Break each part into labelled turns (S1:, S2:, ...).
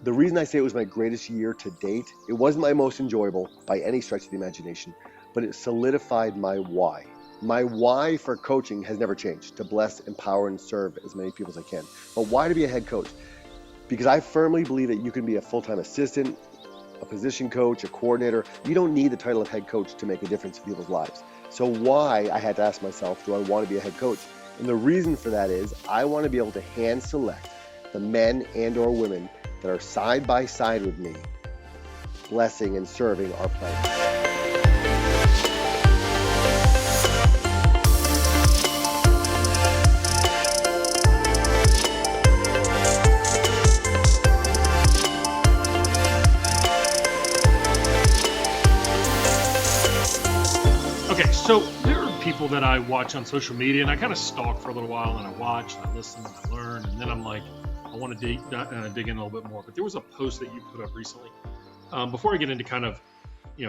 S1: The reason I say it was my greatest year to date, it wasn't my most enjoyable by any stretch of the imagination, but it solidified my why. My why for coaching has never changed, to bless, empower, and serve as many people as I can. But why to be a head coach? Because I firmly believe that you can be a full-time assistant, a position coach, a coordinator. You don't need the title of head coach to make a difference in people's lives. So why, I had to ask myself, do I want to be a head coach? And the reason for that is I want to be able to hand select the men and or women that are side by side with me, blessing and serving our planet.
S2: Okay, so there are people that I watch on social media, and I kind of stalk for a little while, and I watch, and I listen, and I learn, and then I'm like, I want to dig in a little bit more. But there was a post that you put up recently. Before I get into kind of,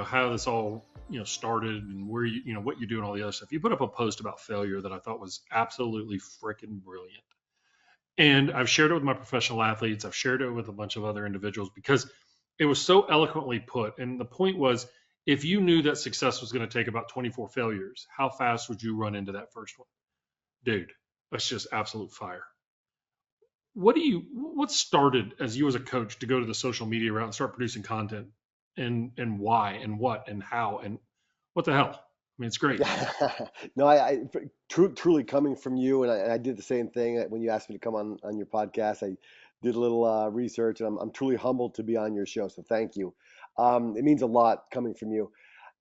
S2: how this all, started and where you, what you do and all the other stuff, you put up a post about failure that I thought was absolutely freaking brilliant. And I've shared it with my professional athletes. I've shared it with a bunch of other individuals because it was so eloquently put. And the point was, if you knew that success was going to take about 24 failures, how fast would you run into that first one? Dude, that's just absolute fire. What started as you as a coach to go to the social media route and start producing content, and why and what and how and what the hell? I mean, it's great.
S1: No, truly coming from you, and I did the same thing when you asked me to come on your podcast. I did a little research, and I'm truly humbled to be on your show. So thank you. It means a lot coming from you.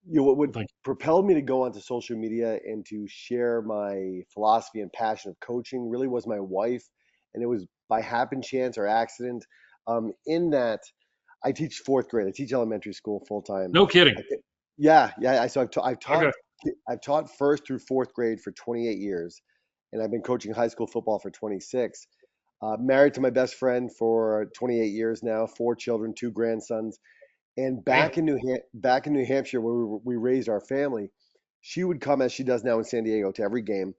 S1: What
S2: Thank
S1: propelled me to go onto social media and to share my philosophy and passion of coaching really was my wife, and it was by happen chance or accident. In that, I teach fourth grade. I teach elementary school full time.
S2: No kidding.
S1: Yeah. So
S2: Okay.
S1: I've taught first through fourth grade for 28 years, and I've been coaching high school football for 26. Married to my best friend for 28 years now, 4 children, 2 grandsons. And
S2: Damn.
S1: back in New Hampshire, where we raised our family, she would come as she does now in San Diego to every game.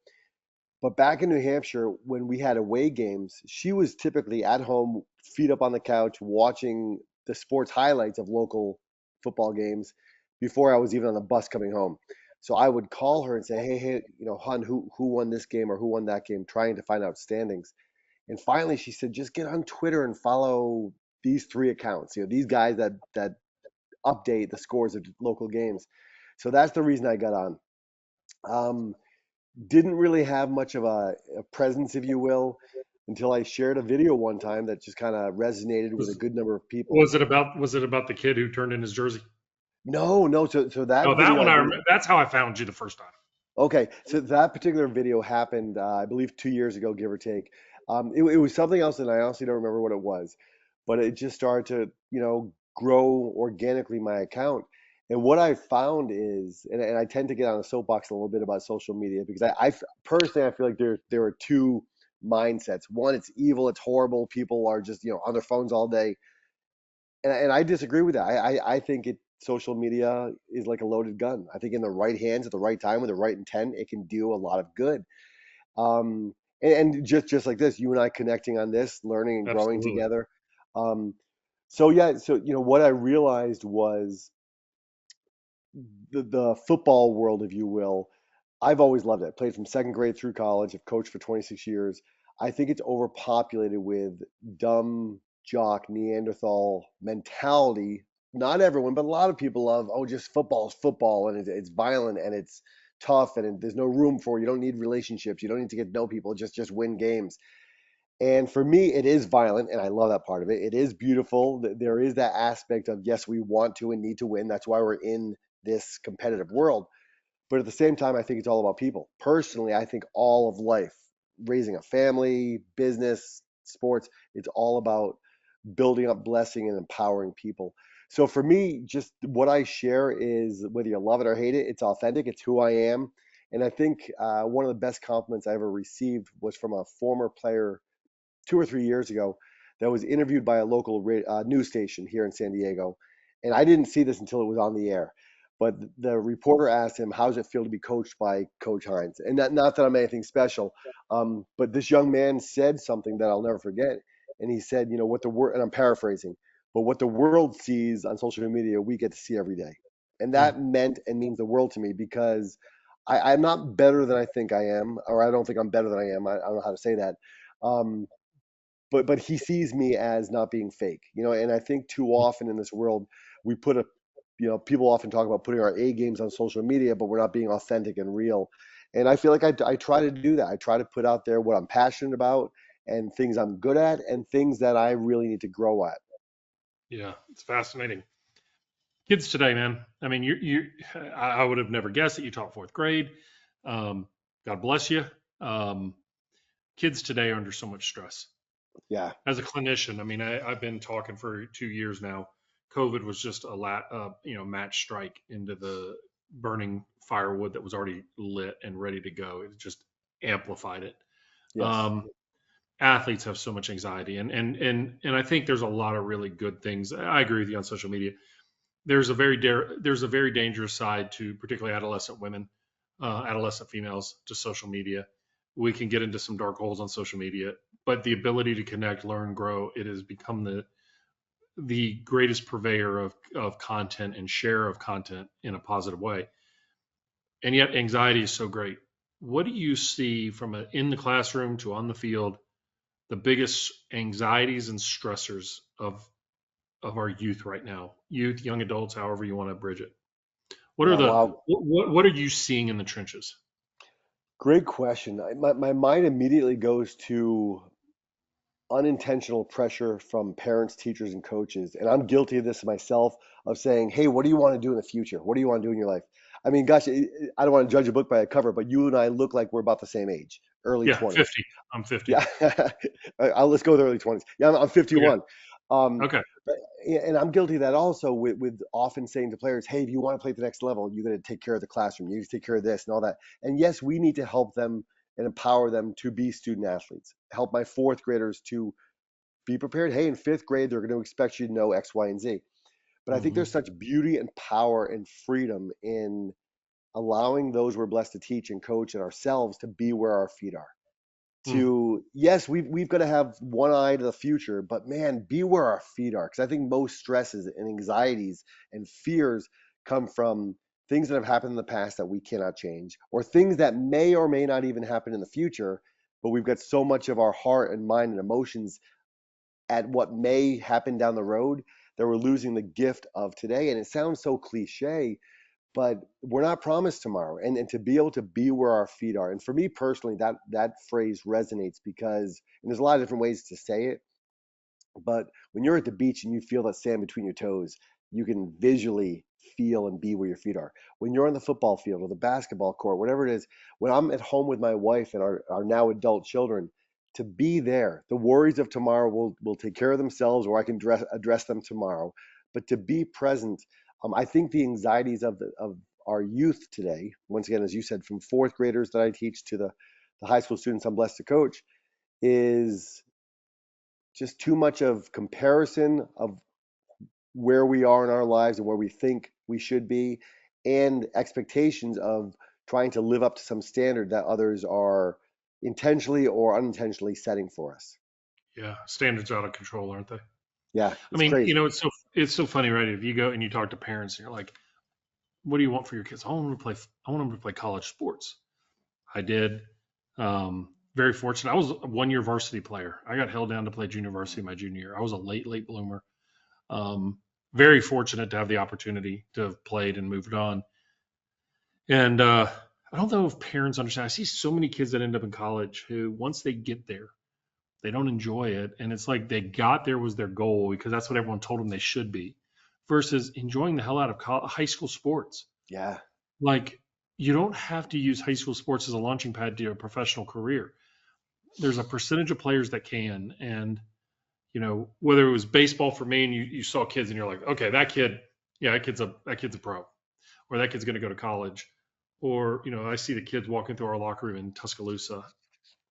S1: But back in New Hampshire, when we had away games, she was typically at home, feet up on the couch, watching the sports highlights of local football games before I was even on the bus coming home. So I would call her and say, hey, hon, who won this game or who won that game, trying to find out standings. And finally, she said, just get on Twitter and follow these 3 accounts. These guys that update the scores of local games. So that's the reason I got on. Didn't really have much of a presence, if you will, until I shared a video one time that just kind of resonated with a
S2: Was
S1: good number of people.
S2: was it about the kid who turned in his jersey?
S1: No. So that
S2: Oh, that
S1: video,
S2: one
S1: I
S2: I
S1: believe.
S2: remember. That's how I found you the first time.
S1: Okay, so that particular video happened, I believe, 2 years ago, give or take. It was something else, and I honestly don't remember what it was, but it just started to, grow organically my account. And what I found is, and I tend to get on a soapbox a little bit about social media because personally I feel like there are two mindsets. One, it's evil, it's horrible. People are just on their phones all day, and I disagree with that. I think social media is like a loaded gun. I think in the right hands at the right time with the right intent, it can do a lot of good. And just like this, you and I connecting on this, learning and growing
S2: Absolutely.
S1: together. Um, so yeah, so what I realized was the football world, if you will. I've always loved it. I played from second grade through college. I've coached for 26 years. I think it's overpopulated with dumb jock Neanderthal mentality. Not everyone, but a lot of people love, oh, just football is football, and it's violent and it's tough, and there's no room for, you don't need relationships, you don't need to get to know people, just win games. And for me, it is violent, and I love that part of it. It is beautiful. There is that aspect of, yes, we want to and need to win. That's why we're in this competitive world. But at the same time, I think it's all about people. Personally, I think all of life, raising a family, business, sports, it's all about building up blessing and empowering people. So for me, just what I share is, whether you love it or hate it, it's authentic. It's who I am. And I think one of the best compliments I ever received was from a former player 2 or 3 years ago that was interviewed by a local news station here in San Diego. And I didn't see this until it was on the air. But the reporter asked him, how does it feel to be coached by Coach Hines? And not that I'm anything special, but this young man said something that I'll never forget. and he said, what the world, and I'm paraphrasing, but what the world sees on social media, we get to see every day. And
S2: Mm,
S1: that meant and means the world to me because I'm not better than I think I am, or I don't think I'm better than I am. I don't know how to say that. Um, but he sees me as not being fake, and I think too
S2: mm.
S1: often in this world we put a people often talk about putting our A games on social media, but we're not being authentic and real. And I feel like I try to do that. I try to put out there what I'm passionate about and things I'm good at and things that I really need to grow at.
S2: Yeah, it's fascinating. Kids today, man. I mean, I would have never guessed that you taught fourth grade. Um, God bless you. Um, Kids today are under so much stress.
S1: Yeah.
S2: As a clinician, I mean, I've been talking for 2 years now. COVID was just match strike into the burning firewood that was already lit and ready to go. It just amplified it.
S1: Yes.
S2: Um, Athletes have so much anxiety, and I think there's a lot of really good things. I agree with you on social media. There's a very dangerous side to particularly adolescent women, adolescent females to social media. We can get into some dark holes on social media, but the ability to connect, learn, grow, it has become the greatest purveyor of content and share of content in a positive way. And yet anxiety is so great. What do you see from in the classroom to on the field, the biggest anxieties and stressors of our youth right now? Youth, young adults, however you want to bridge it. What are
S1: Yeah.
S2: the
S1: Wow.
S2: what are you seeing in the trenches?
S1: Great question. My mind immediately goes to unintentional pressure from parents, teachers, and coaches. And I'm guilty of this myself of saying, hey, what do you want to do in the future? What do you want to do in your life? I mean, gosh, I don't want to judge a book by a cover, but you and I look like we're about the same age, early
S2: Yeah,
S1: 20s.
S2: 50. I'm 50.
S1: Yeah. Let's go with early 20s. Yeah, I'm
S2: Okay.
S1: 51. Um,
S2: Okay.
S1: and I'm guilty of that also with often saying to players, hey, if you want to play at the next level, you got to take care of the classroom. You need to take care of this and all that. And yes, we need to help them and empower them to be student athletes. Help my fourth graders to be prepared. Hey, in fifth grade, they're going to expect you to know X, Y, and Z. But I think
S2: Hmm.
S1: there's such beauty and power and freedom in allowing those we're blessed to teach and coach and ourselves to be where our feet are.
S2: Mm.
S1: To yes, we've got to have one eye to the future, but man, be where our feet are. Because I think most stresses and anxieties and fears come from things that have happened in the past that we cannot change, or things that may or may not even happen in the future. But we've got so much of our heart and mind and emotions at what may happen down the road that we're losing the gift of today. And it sounds so cliche, but we're not promised tomorrow. And to be able to be where our feet are. And for me personally, that phrase resonates because, and there's a lot of different ways to say it, but when you're at the beach and you feel that sand between your toes, you can visually feel and be where your feet are. When you're on the football field or the basketball court, whatever it is, when I'm at home with my wife and our now adult children, to be there, the worries of tomorrow will take care of themselves, or I can address them tomorrow. But to be present, I think the anxieties of our youth today, once again, as you said, from fourth graders that I teach to the high school students I'm blessed to coach, is just too much of comparison of where we are in our lives and where we think we should be, and expectations of trying to live up to some standard that others are intentionally or unintentionally setting for us.
S2: Yeah, standards out of control, aren't they?
S1: Yeah,
S2: I
S1: it's
S2: mean,
S1: crazy.
S2: it's so funny, right? If you go and you talk to parents and you're like, "What do you want for your kids?" I want them to play college sports. I did. Very fortunate. I was a 1 year varsity player. I got held down to play junior varsity my junior year. I was a late bloomer. Um, Very fortunate to have the opportunity to have played and moved on. And I don't know if parents understand. I see so many kids that end up in college who, once they get there, they don't enjoy it. And it's like they got there was their goal because that's what everyone told them they should be, versus enjoying the hell out of high school sports.
S1: Yeah,
S2: Like, you don't have to use high school sports as a launching pad to a professional career. There's a percentage of players that can. And, whether it was baseball for me and you saw kids and you're like, okay, that kid, yeah, that kid's a pro, or that kid's going to go to college. Or, I see the kids walking through our locker room in Tuscaloosa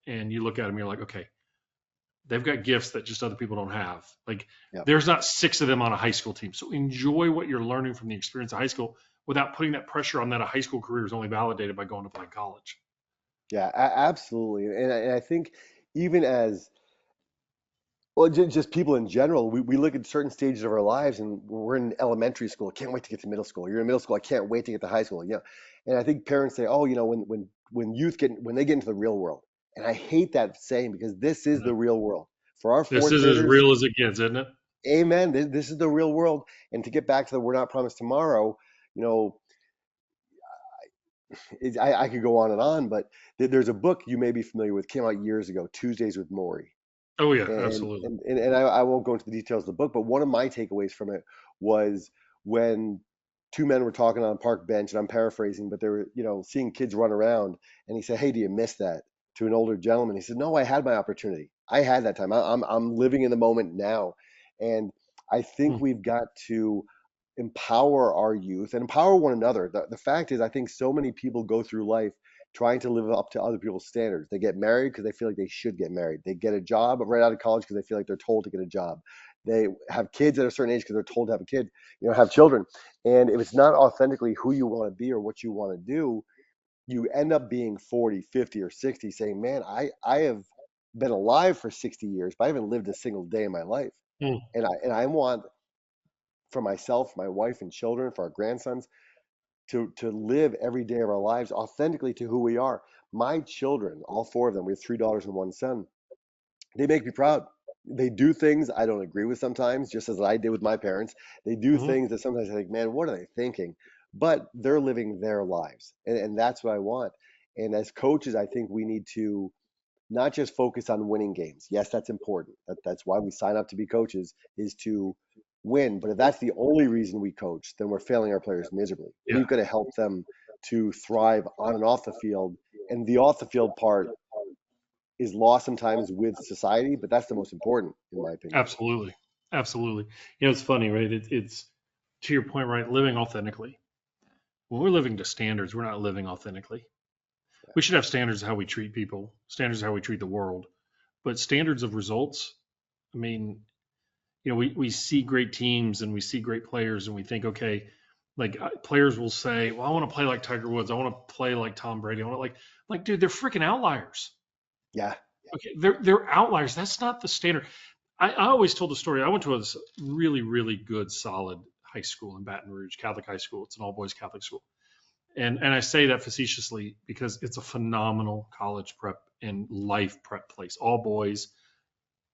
S2: and you look at them, you're like, okay, they've got gifts that just other people don't have. Like,
S1: yeah,
S2: there's not six of them on a high school team. So enjoy what you're learning from the experience of high school without putting that pressure on that a high school career is only validated by going to play college.
S1: yeah, absolutely. And I think even as Well, just people in general, we look at certain stages of our lives, and we're in elementary school. Can't wait to get to middle school. You're in middle school. I can't wait to get to high school. And I think parents say, oh, when youth when they get into the real world, and I hate that saying because this is
S2: No.
S1: the real world for our
S2: This
S1: fourth
S2: is as
S1: graders.
S2: real as it gets, isn't it?
S1: Amen. This is the real world. And to get back to the we're not promised tomorrow, you know, I could go on and on, but there's a book you may be familiar with, came out years ago, Tuesdays with Maury.
S2: Oh yeah,
S1: and
S2: absolutely.
S1: and and I won't go into the details of the book, but one of my takeaways from it was when two men were talking on a park bench, and I'm paraphrasing, but they were, seeing kids run around, and he said, "Hey, do you miss that?" To an older gentleman, he said, "No, I had my opportunity. I had that time. I'm living in the moment now," and I think
S2: Hmm.
S1: we've got to empower our youth and empower one another. The fact is, I think so many people go through life trying to live up to other people's standards. They get married because they feel like they should get married. They get a job right out of college because they feel like they're told to get a job. They have kids at a certain age because they're told to have a kid, have children. And if it's not authentically who you want to be or what you want to do, you end up being 40, 50, or 60 saying, man, I have been alive for 60 years, but I haven't lived a single day in my life.
S2: Hmm.
S1: And I want for myself, my wife, and children, for our grandsons, to live every day of our lives authentically to who we are. My children, all four of them, we have three daughters and one son, they make me proud. They do things I don't agree with sometimes, just as I did with my parents. They do
S2: Hmm.
S1: things that sometimes I think, man, what are they thinking? But they're living their lives. And that's what I want. And as coaches, I think we need to not just focus on winning games. Yes, that's important. That's why we sign up to be coaches, is to win. But if that's the only reason we coach, then we're failing our players miserably.
S2: Yeah,
S1: We've got to help them to thrive on and off the field. And the off the field part is lost sometimes with society, but that's the most important, in my opinion.
S2: absolutely, absolutely. It's funny, right? It's to your point, right? Living authentically. When we're living to standards, we're not living authentically. We should have standards of how we treat people, standards of how we treat the world, but standards of results. I mean, we see great teams and we see great players and we think, okay, like players will say, well, I want to play like Tiger Woods. I want to play like Tom Brady. I want to like, dude, they're freaking outliers.
S1: Yeah,
S2: Okay, they're outliers. That's not the standard. I always told the story. I went to a really, really good, solid high school in Baton Rouge, Catholic high school. It's an all boys Catholic school. And I say that facetiously because it's a phenomenal college prep and life prep place. All boys.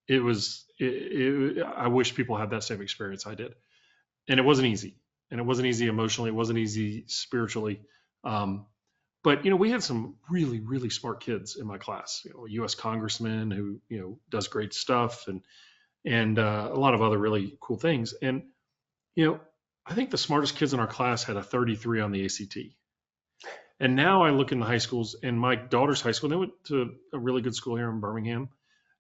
S2: I wish people had that same experience I did, and it wasn't easy, and it wasn't easy emotionally. It wasn't easy spiritually. Um, but we had some really, really smart kids in my class. A U.S. congressman who does great stuff, and a lot of other really cool things. And you know, I think the smartest kids in our class had a 33 on the ACT. And now I look in the high schools, and my daughter's high school, they went to a really good school here in Birmingham,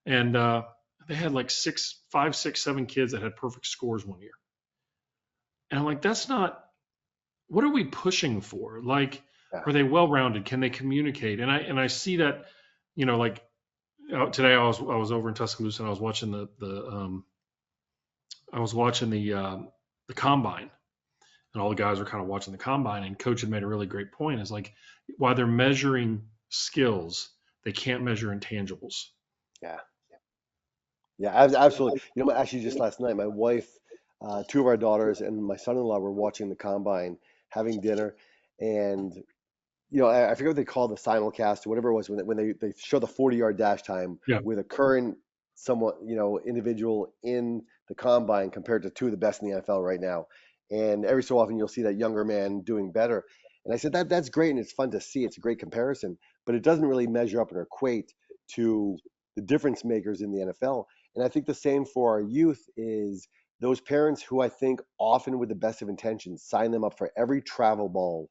S2: and they had like six, five, six, seven kids that had perfect scores one year. And I'm like, that's not, what are we pushing for? Like,
S1: yeah,
S2: are they well rounded? Can they communicate? And I see that, like today I was over in Tuscaloosa and I was watching the combine, and all the guys were kind of watching the combine, and coach had made a really great point, is like, while they're measuring skills, they can't measure intangibles.
S1: yeah, yeah, absolutely. Actually, just last night, my wife, two of our daughters, and my son-in-law were watching the combine, having dinner, and I forget what they call the simulcast or whatever it was when they show the 40-yard dash time
S2: Yeah.
S1: with a current somewhat individual in the combine compared to two of the best in the NFL right now. And every so often you'll see that younger man doing better. And I said that's great and it's fun to see. It's a great comparison, but it doesn't really measure up or equate to the difference makers in the NFL. And I think the same for our youth is those parents who I think often with the best of intentions sign them up for every travel ball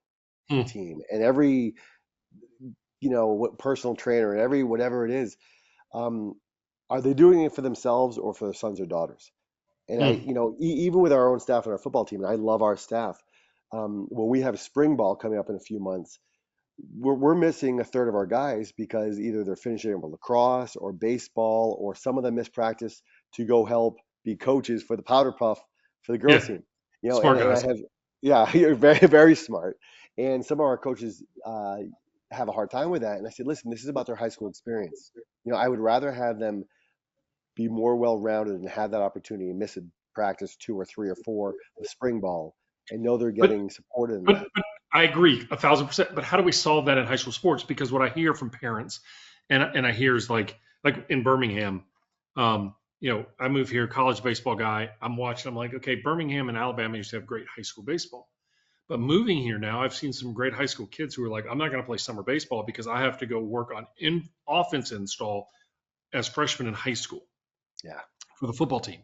S2: Hmm.
S1: team and every personal trainer and every whatever it is. um, are they doing it for themselves or for their sons or daughters? And I,
S2: Hmm.
S1: even with our own staff and our football team, and I love our staff. When we have spring ball coming up in a few months, we're missing a third of our guys because either they're finishing up with lacrosse or baseball, or some of them miss practice to go help be coaches for the powder puff for the girls
S2: Yeah.
S1: team.
S2: Smart
S1: And I
S2: guys.
S1: have, yeah, you're very, very smart. And some of our coaches have a hard time with that. And I said, listen, this is about their high school experience. I would rather have them be more well-rounded and have that opportunity and miss a practice 2 or 3 or 4 with spring ball and know they're
S2: But
S1: getting supported in that.
S2: but I agree 1,000%. But how do we solve that in high school sports? Because what I hear from parents, and I hear is like in Birmingham, I move here, college baseball guy. I'm watching. I'm like, okay, Birmingham and Alabama used to have great high school baseball. But moving here now, I've seen some great high school kids who are like, I'm not going to play summer baseball because I have to go work on offense install as freshmen in high school
S1: Yeah.
S2: for the football team.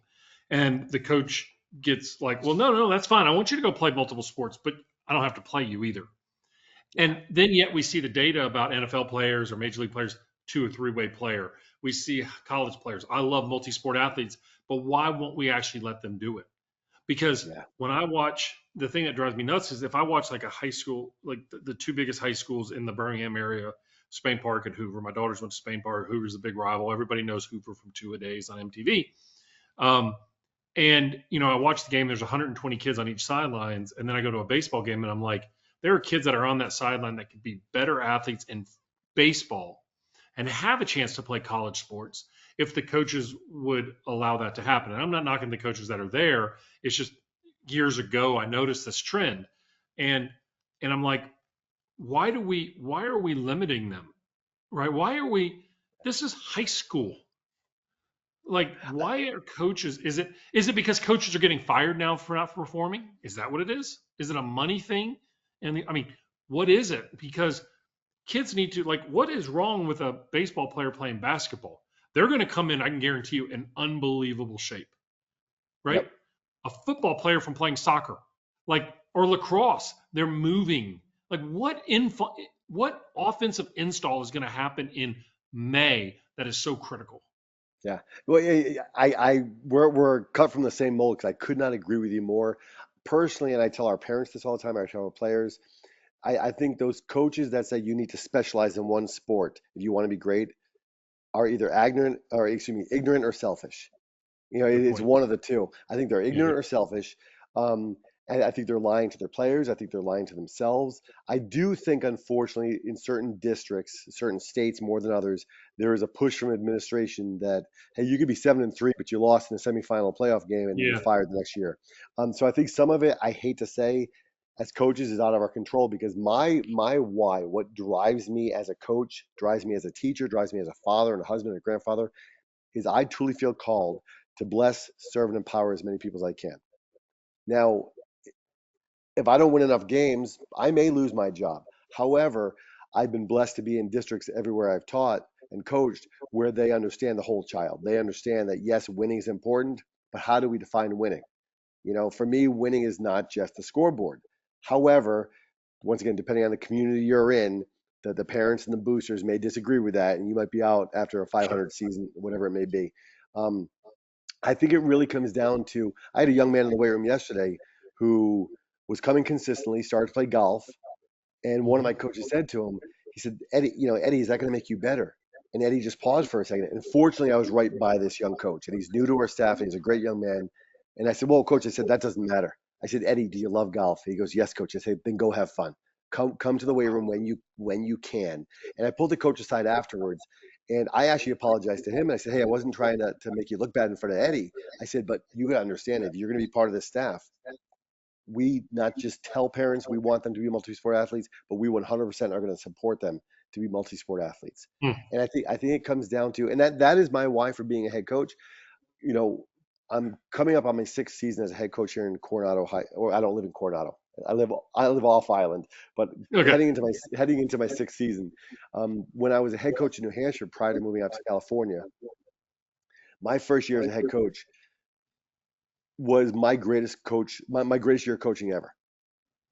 S2: And the coach gets like, well, no, that's fine. I want you to go play multiple sports, but I don't have to play you either.
S1: Yeah.
S2: And then yet we see the data about NFL players or major league players, 2 or 3 way player. We see college players. I love multi-sport athletes, but why won't we actually let them do it? Because
S1: Yeah.
S2: when I watch, the thing that drives me nuts is if I watch like a high school, like the 2 biggest high schools in the Birmingham area, Spain Park and Hoover. My daughters went to Spain Park. Hoover's a big rival. Everybody knows Hoover from Two A Days on MTV. Um, and I watch the game. There's 120 kids on each sidelines, and then I go to a baseball game, and I'm like, there are kids that are on that sideline that could be better athletes in baseball and have a chance to play college sports if the coaches would allow that to happen. And I'm not knocking the coaches that are there. It's just years ago I noticed this trend, and I'm like, why are we limiting them? Right? Why are we? This is high school. Like, why are coaches? Is it because coaches are getting fired now for not performing? Is that what it is? Is it a money thing? And I mean, what is it? Because kids need to, like, what is wrong with a baseball player playing basketball? They're going to come in, I can guarantee you, in unbelievable shape, right?
S1: Yep.
S2: A football player from playing soccer, like, or lacrosse, they're moving. Like, what offensive install is going to happen in May that is so critical?
S1: Yeah. Well, we're cut from the same mold because I could not agree with you more. Personally, and I tell our parents this all the time, I tell our players, I think those coaches that say you need to specialize in one sport if you want to be great are either ignorant or selfish.
S2: Good
S1: It's
S2: point.
S1: one of the two. I think they're
S2: Yeah.
S1: ignorant or selfish. Um, and I think they're lying to their players. I think they're lying to themselves. I do think, unfortunately, in certain districts, certain states more than others, there is a push from administration that, hey, you could be 7-3, but you lost in the semifinal playoff game and you're
S2: Yeah.
S1: fired the next year. So I think some of it, I hate to say, as coaches, is out of our control because my why, what drives me as a coach, drives me as a teacher, drives me as a father and a husband and a grandfather, is I truly feel called to bless, serve, and empower as many people as I can. Now, if I don't win enough games, I may lose my job. However, I've been blessed to be in districts everywhere I've taught and coached where they understand the whole child. They understand that yes, winning is important, but how do we define winning? For me, winning is not just the scoreboard. However, once again, depending on the community you're in, the parents and the boosters may disagree with that, and you might be out after a
S2: Sure.
S1: 500 season, whatever it may be. Um, I think it really comes down to I had a young man in the weight room yesterday who was coming consistently, started to play golf, and one of
S2: Hmm.
S1: my coaches said to him, he said, Eddie, Eddie, is that going to make you better? And Eddie just paused for a second. And fortunately, I was right by this young coach, and he's new to our staff, and he's a great young man. And I said, well, coach, I said, that doesn't matter. I said, Eddie, do you love golf? He goes, yes, coach. I said, then go have fun. Come to the weight room when you can. And I pulled the coach aside afterwards, and I actually apologized to him. And I said, hey, I wasn't trying to make you look bad in front of Eddie. I said, but you got to understand, if you're going to be part of this staff, we not just tell parents we want them to be multi-sport athletes, but we 100% are going to support them to be multi-sport athletes.
S2: Hmm.
S1: And I think it comes down to, and that is my why for being a head coach. You know, I'm coming up on my 6th season as a head coach here in Coronado High, or I don't live in Coronado. I live off island, but
S2: Okay.
S1: heading into my 6th season. When I was a head coach in New Hampshire prior to moving out to California, my first year as a head coach was my greatest coach, my greatest year of coaching ever.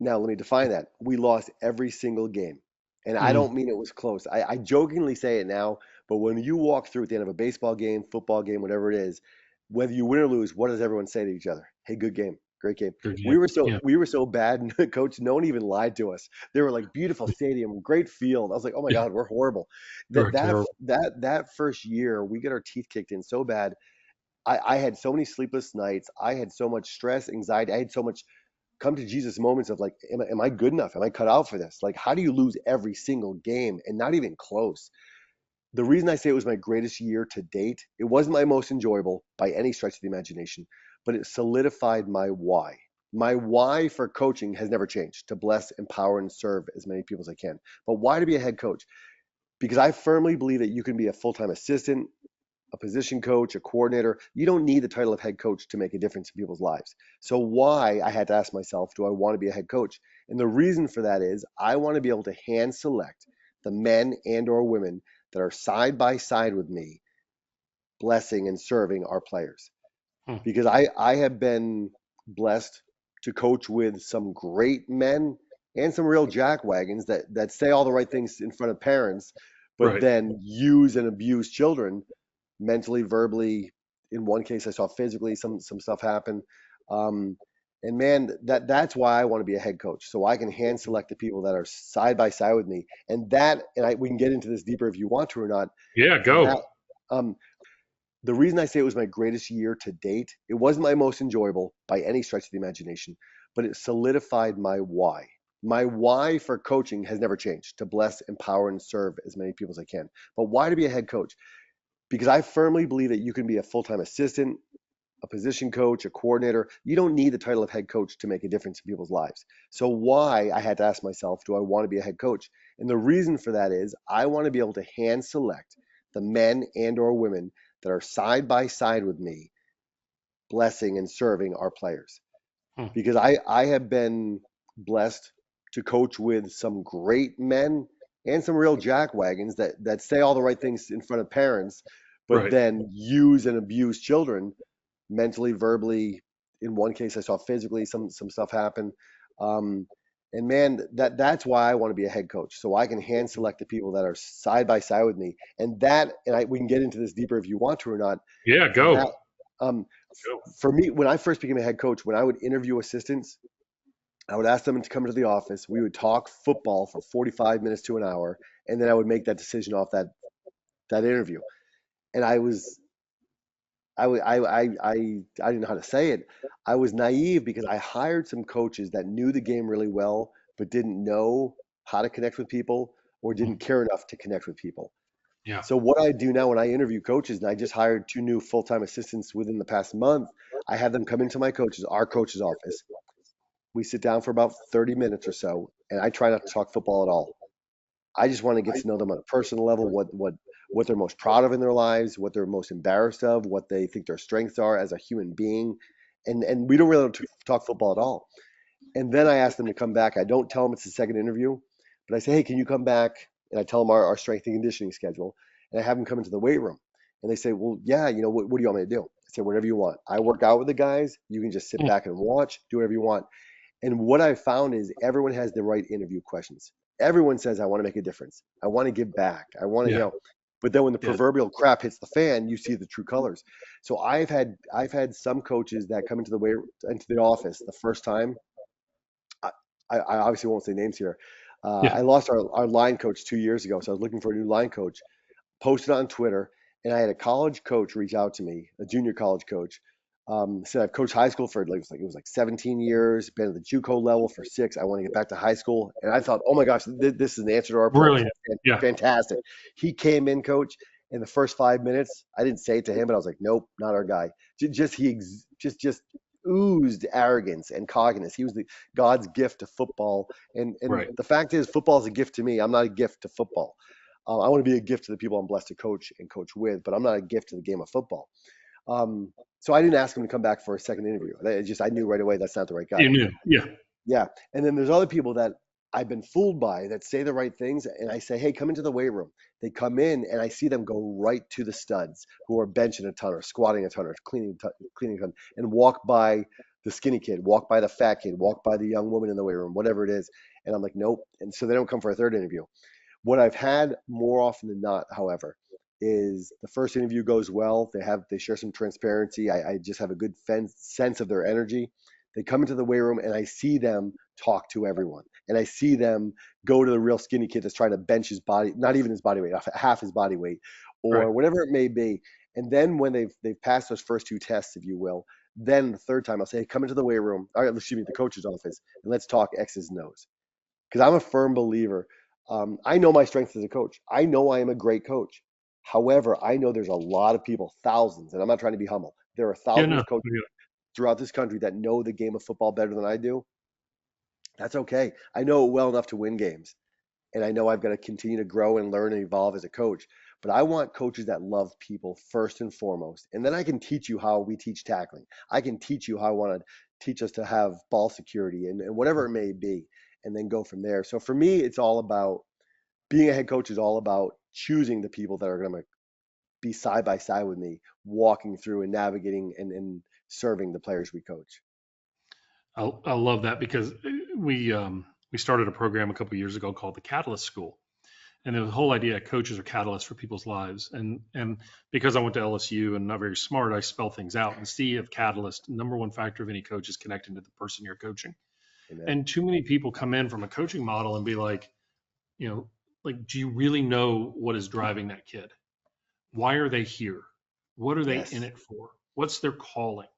S1: Now, let me define that. We lost every single game. And I
S2: Hmm.
S1: don't mean it was close. I jokingly say it now, but when you walk through at the end of a baseball game, football game, whatever it is, whether you win or lose, what does everyone say to each other? Hey, good game, great game.
S2: Good
S1: We
S2: game.
S1: were so
S2: Yeah.
S1: we were so bad, coach. No one even lied to us. They were like beautiful stadium, great field. I was like, oh my
S2: Yeah.
S1: God, we're horrible.
S2: You're
S1: That that
S2: terrible.
S1: that first year, we get our teeth kicked in so bad. I had so many sleepless nights. I had so much stress, anxiety. I had so much come to Jesus moments of like, am I good enough? Am I cut out for this? Like, how do you lose every single game and not even close? The reason I say it was my greatest year to date, it wasn't my most enjoyable by any stretch of the imagination, but it solidified my why. My why for coaching has never changed, to bless, empower, and serve as many people as I can. But why to be a head coach? Because I firmly believe that you can be a full-time assistant, a position coach, a coordinator. You don't need the title of head coach to make a difference in people's lives. So why, I had to ask myself, do I want to be a head coach? And the reason for that is I want to be able to hand select the men and or women that are side by side with me, blessing and serving our players.
S2: Hmm.
S1: Because I have been blessed to coach with some great men and some real jackwagons that say all the right things in front of parents, but
S2: Right.
S1: then use and abuse children mentally, verbally. In one case, I saw physically some stuff happen. Um, and man, that's why I want to be a head coach, so I can hand select the people that are side by side with me. We can get into this deeper if you want to or not.
S2: Yeah,
S1: That
S2: go.
S1: um, the reason I say it was my greatest year to date, it wasn't my most enjoyable by any stretch of the imagination, but it solidified my why. My why for coaching has never changed, to bless, empower, and serve as many people as I can. But why to be a head coach? Because I firmly believe that you can be a full-time assistant, a position coach, a coordinator. You don't need the title of head coach to make a difference in people's lives. So why, I had to ask myself, do I want to be a head coach? And the reason for that is I want to be able to hand select the men and or women that are side by side with me, blessing and serving our players.
S2: Hmm.
S1: Because I have been blessed to coach with some great men and some real jackwagons that say all the right things in front of parents, but
S2: Right.
S1: then use and abuse children mentally, verbally. In one case, I saw physically some stuff happen. Um, and man, that's why I want to be a head coach, so I can hand select the people that are side by side with me. We can get into this deeper if you want to or not.
S2: Yeah,
S1: That
S2: go.
S1: um,
S2: Go.
S1: for me, when I first became a head coach, when I would interview assistants, I would ask them to come into the office. We would talk football for 45 minutes to an hour, and then I would make that decision off that interview. And I didn't know how to say it. I was naive because I hired some coaches that knew the game really well, but didn't know how to connect with people or
S2: Hmm.
S1: didn't care enough to connect with people.
S2: Yeah.
S1: So what I do now when I interview coaches, and I just hired two new full-time assistants within the past month, I have them come into our coach's office. We sit down for about 30 minutes or so, and I try not to talk football at all. I just want to get to know them on a personal level, what they're most proud of in their lives, what they're most embarrassed of, what they think their strengths are as a human being, and we don't really talk football at all. And then I ask them to come back. I don't tell them it's the second interview, but I say, hey, can you come back? And I tell them our strength and conditioning schedule, and I have them come into the weight room. And they say, well, yeah, what do you want me to do? I say, whatever you want. I work out with the guys. You can just sit
S2: Hmm.
S1: back and watch, do whatever you want. And what I've found is everyone has the right interview questions. Everyone says, I want to make a difference. I want to give back. I want to,
S2: Yeah.
S1: but then when the
S2: Yeah.
S1: proverbial crap hits the fan, you see the true colors. So I've had some coaches that come into the office the first time. I, I obviously won't say names here.
S2: Yeah.
S1: I lost our line coach 2 years ago, so I was looking for a new line coach. Posted on Twitter, and I had a college coach reach out to me, a junior college coach. Said I've coached high school for it was like 17 years, been at the JUCO level for 6. I want to get back to high school, and I thought, oh my gosh, this is an answer to our prayers.
S2: Brilliant. Yeah.
S1: Fantastic. He came in, coach. In the first 5 minutes, I didn't say it to him, but I was like, nope, not our guy. Just oozed arrogance and cockiness. He was God's gift to football, and
S2: Right.
S1: the fact is, football is a gift to me. I'm not a gift to football. I want to be a gift to the people I'm blessed to coach and coach with, but I'm not a gift to the game of football. So I didn't ask him to come back for a second interview. I knew right away that's not the right guy.
S2: You knew. Yeah.
S1: Yeah. And then there's other people that I've been fooled by that say the right things. And I say, hey, come into the weight room. They come in and I see them go right to the studs who are benching a ton or squatting a ton or cleaning a ton and walk by the skinny kid, walk by the fat kid, walk by the young woman in the weight room, whatever it is. And I'm like, nope. And so they don't come for a third interview. What I've had more often than not, however, is the first interview goes well. They share some transparency. I just have a good sense of their energy. They come into the weight room and I see them talk to everyone, and I see them go to the real skinny kid that's trying to bench his body, not even his body weight, half his body weight,
S2: Right.
S1: or whatever it may be. And then when they've passed those first two tests, if you will, then the third time I'll say, hey, come into the weight room. All right, excuse me, the coach's office, and let's talk X's and O's. Because I'm a firm believer. I know my strengths as a coach. I know I am a great coach. However, I know there's a lot of people, thousands, and I'm not trying to be humble. There are
S2: Yeah,
S1: thousands
S2: no,
S1: of coaches throughout this country that know the game of football better than I do. That's okay. I know it well enough to win games. And I know I've got to continue to grow and learn and evolve as a coach. But I want coaches that love people first and foremost. And then I can teach you how we teach tackling. I can teach you how I want to teach us to have ball security and whatever it may be, and then go from there. So for me, it's all about being a head coach is all about choosing the people that are going to be side by side with me, walking through and navigating and serving the players we coach.
S2: I love that because we started a program a couple of years ago called the Catalyst School, and the whole idea coaches are catalysts for people's lives. And because I went to LSU and not very smart, I spell things out. And C of catalyst, number one factor of any coach is connecting to the person you're coaching.
S1: Amen.
S2: And too many people come in from a coaching model and be like, you know, like, do you really know what is driving that kid? Why are they here? What are they in
S1: Yes.
S2: it for? What's their calling?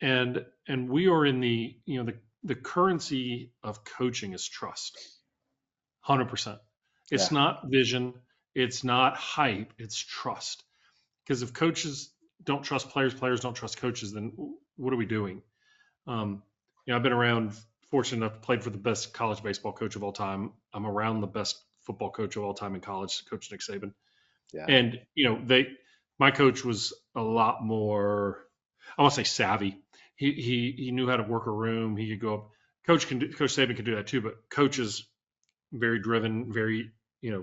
S2: And we are in the currency of coaching is trust. 100%. It's
S1: Yeah.
S2: not vision, it's not hype, it's trust. Because if coaches don't trust players, players don't trust coaches, then what are we doing? Um, I've been around, fortunate enough, played for the best college baseball coach of all time. I'm around the best football coach of all time in college, Coach Nick Saban.
S1: Yeah.
S2: And my coach was a lot more, I want to say savvy. He knew how to work a room. He could go up. Coach Saban could do that too, but coaches very driven, very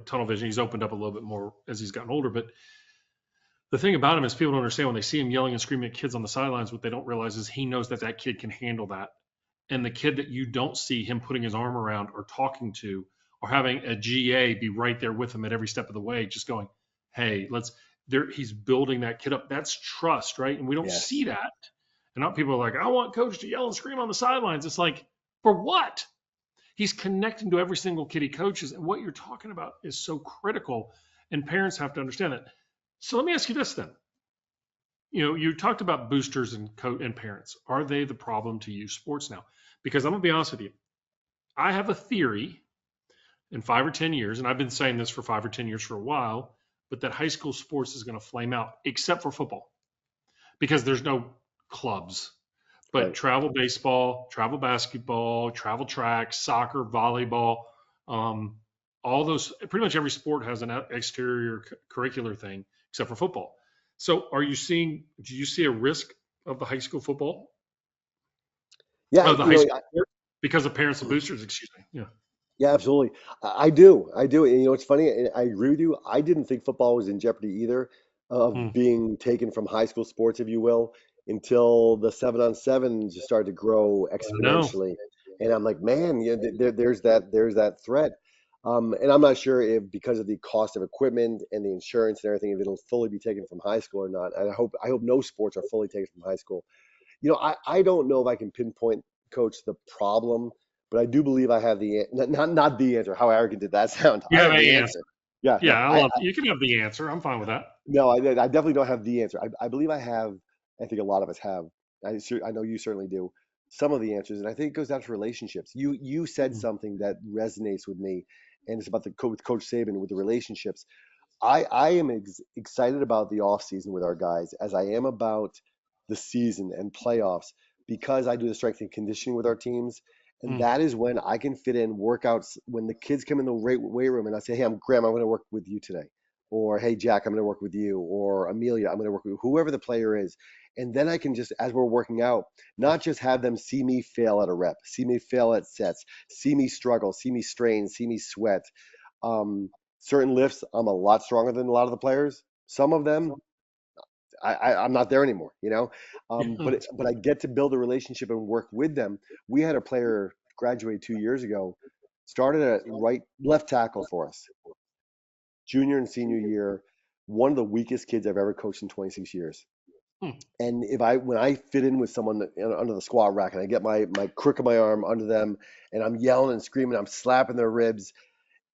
S2: tunnel vision. He's opened up a little bit more as he's gotten older. But the thing about him is people don't understand when they see him yelling and screaming at kids on the sidelines. What they don't realize is he knows that that kid can handle that, and the kid that you don't see him putting his arm around or talking to or having a GA be right there with him at every step of the way, just going, hey, let's there he's building that kid up. That's trust, right? And we don't
S1: Yes.
S2: see that. And now people are like, I want coach to yell and scream on the sidelines. It's like, for what? He's connecting to every single kid he coaches. And what you're talking about is so critical. And parents have to understand that. So let me ask you this then. You talked about boosters and parents. Are they the problem to youth sports now? Because I'm gonna be honest with you. I have a theory in 5 or 10 years, and I've been saying this for 5 or 10 years for a while, but that high school sports is going to flame out, except for football, because there's no clubs. But
S1: Right.
S2: travel baseball, travel basketball, travel track, soccer, volleyball, um, all those, pretty much every sport has an exterior curricular thing except for football. So do you see a risk of the high school football,
S1: Yeah.
S2: of the high school sport because of parents and boosters, excuse me? Yeah.
S1: Yeah, absolutely. I do. I do. And it's funny. And I agree with you. I didn't think football was in jeopardy either of
S2: Hmm.
S1: being taken from high school sports, if you will, until the 7-on-7 just started to grow
S2: I know.
S1: exponentially. And I'm like, man, there's that threat. And I'm not sure if because of the cost of equipment and the insurance and everything, if it'll fully be taken from high school or not. And I hope no sports are fully taken from high school. I don't know if I can pinpoint, coach, the problem, but I do believe I have not the answer. How arrogant did that sound?
S2: You
S1: I
S2: have
S1: have the
S2: a answer.
S1: answer. Yeah,
S2: Yeah,
S1: no,
S2: I love. You can have the answer. I'm fine with that.
S1: no, I definitely don't have the answer. I believe I have. I think a lot of us have. I know you certainly do. Some of the answers, and I think it goes down to relationships. You said
S2: Mm,
S1: something that resonates with me, and it's about with Coach Saban with the relationships. I am excited about the off season with our guys as I am about the season and playoffs because I do the strength and conditioning with our teams. And
S2: mm,
S1: that is when I can fit in workouts when the kids come in the weight room and I say, hey, Graham, I'm going to work with you today. Or, hey, Jack, I'm going to work with you. Or, Amelia, I'm going to work with whoever the player is. And then I can just, as we're working out, not just have them see me fail at a rep, see me fail at sets, see me struggle, see me strain, see me sweat. Um, Certain lifts, I'm a lot stronger than a lot of the players. Some of them, I'm not there anymore,
S2: yeah.
S1: But I get to build a relationship and work with them. We had a player graduate 2 years ago, started at left tackle for us, junior and senior year, one of the weakest kids I've ever coached in 26 years.
S2: Mm,
S1: And when I fit in with someone under the squat rack and I get my crook of my arm under them and I'm yelling and screaming, I'm slapping their ribs,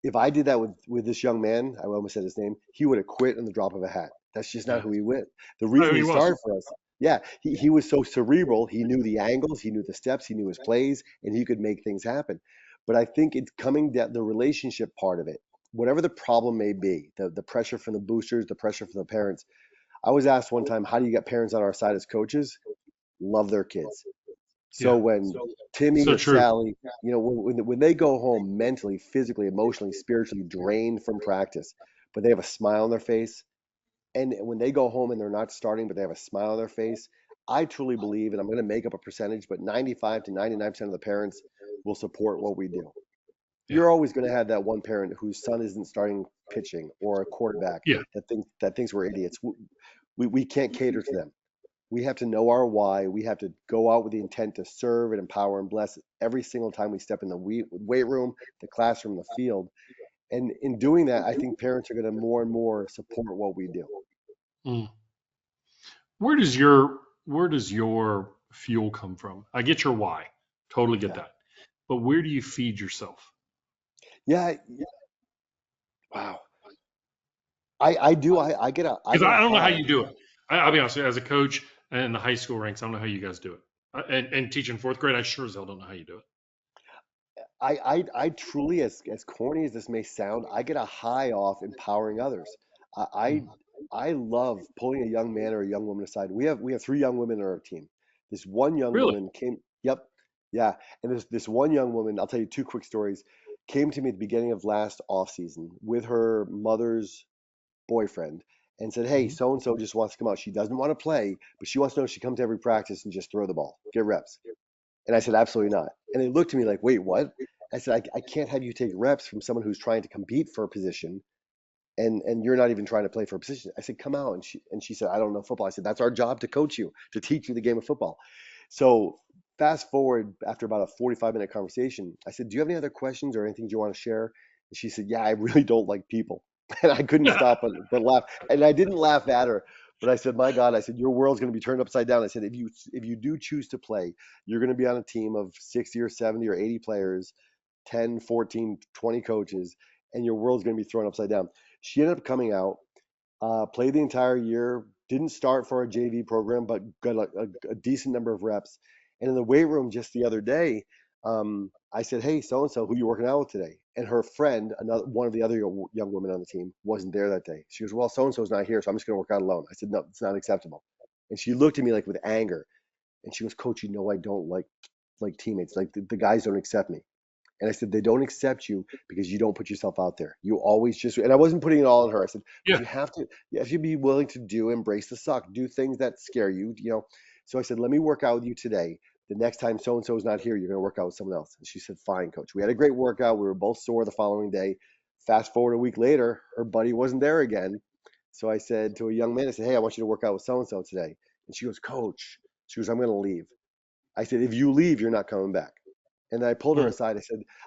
S1: if I did that with this young man, I almost said his name, he would have quit in the drop of a hat. That's just not
S2: yeah.
S1: who he went. The
S2: Oh,
S1: reason
S2: he
S1: he
S2: was.
S1: started for us, yeah, he was so cerebral. He knew the angles, he knew the steps, he knew his plays, and he could make things happen. But I think it's coming down the relationship part of it. whatever the problem may be, the pressure from the boosters, the pressure from the parents. I was asked one time, how do you get parents on our side as coaches? Love their kids. So
S2: Yeah.
S1: when Timmy
S2: So
S1: or
S2: true.
S1: Sally, when they go home mentally, physically, emotionally, spiritually drained from practice, but they have a smile on their face, and when they go home and they're not starting, but they have a smile on their face, I truly believe, and I'm going to make up a percentage, but 95 to 99% of the parents will support what we do.
S2: Yeah.
S1: You're always going to have that one parent whose son isn't starting pitching or a quarterback
S2: Yeah.
S1: that thinks we're idiots. We can't cater to them. We have to know our why. We have to go out with the intent to serve and empower and bless every single time we step in the weight room, the classroom, the field. And in doing that, I think parents are going to more and more support what we do.
S2: Mm. Where does your fuel come from? I get your why. Totally get
S1: Yeah.
S2: that. But where do you feed yourself?
S1: Yeah. Wow. I do. I get a I
S2: Because
S1: get a
S2: I don't know how
S1: high.
S2: you do it. I'll be honest with you, as a coach in the high school ranks, I don't know how you guys do it. And teaching fourth grade, I sure as hell don't know how you do it.
S1: I truly, as corny as this may sound, I get a high off empowering others. I
S2: Mm.
S1: I love pulling a young man or a young woman aside. We have three young women on our team. This one young
S2: Really?
S1: woman came. Yep, yeah. And this one young woman, I'll tell you two quick stories. Came to me at the beginning of last off season with her mother's boyfriend and said, "Hey,
S2: Hmm.
S1: so and so just wants to come out. She doesn't want to play, but she wants to know if she come to every practice and just throw the ball, get reps." And I said, absolutely not. And they looked at me like, wait, what? I said, I can't have you take reps from someone who's trying to compete for a position and you're not even trying to play for a position. I said, come out. And she said, I don't know football. I said, that's our job to coach you, to teach you the game of football. So fast forward after about a 45-minute conversation, I said, do you have any other questions or anything you want to share? And she said, yeah, I really don't like people. And I couldn't stop but laugh. And I didn't laugh at her, but I said, my God, I said, your world's going to be turned upside down. I said, if you do choose to play, you're going to be on a team of 60 or 70 or 80 players, 10, 14, 20 coaches, and your world's going to be thrown upside down. She ended up coming out, played the entire year, didn't start for our JV program, but got a decent number of reps. And in the weight room just the other day, I said, "Hey, so and so, who you working out with today?" And her friend, another one of the other young women on the team, wasn't there that day. She goes, "Well, so and so's not here, so I'm just going to work out alone." I said, "No, it's not acceptable." And she looked at me like with anger, and she goes, "Coach, you know I don't like teammates. Like the guys don't accept me." And I said, they don't accept you because you don't put yourself out there. You always just, and I wasn't putting it all on her. I said, but
S2: Yeah.
S1: you have to be willing to embrace the suck, do things that scare you. So I said, let me work out with you today. The next time so and so is not here, you're going to work out with someone else. And she said, fine, coach. We had a great workout. We were both sore the following day. Fast forward a week later, her buddy wasn't there again. So I said to a young man, I said, hey, I want you to work out with so and so today. And she goes, coach, she goes, I'm going to leave. I said, if you leave, you're not coming back. And then I pulled her
S2: Mm.
S1: aside.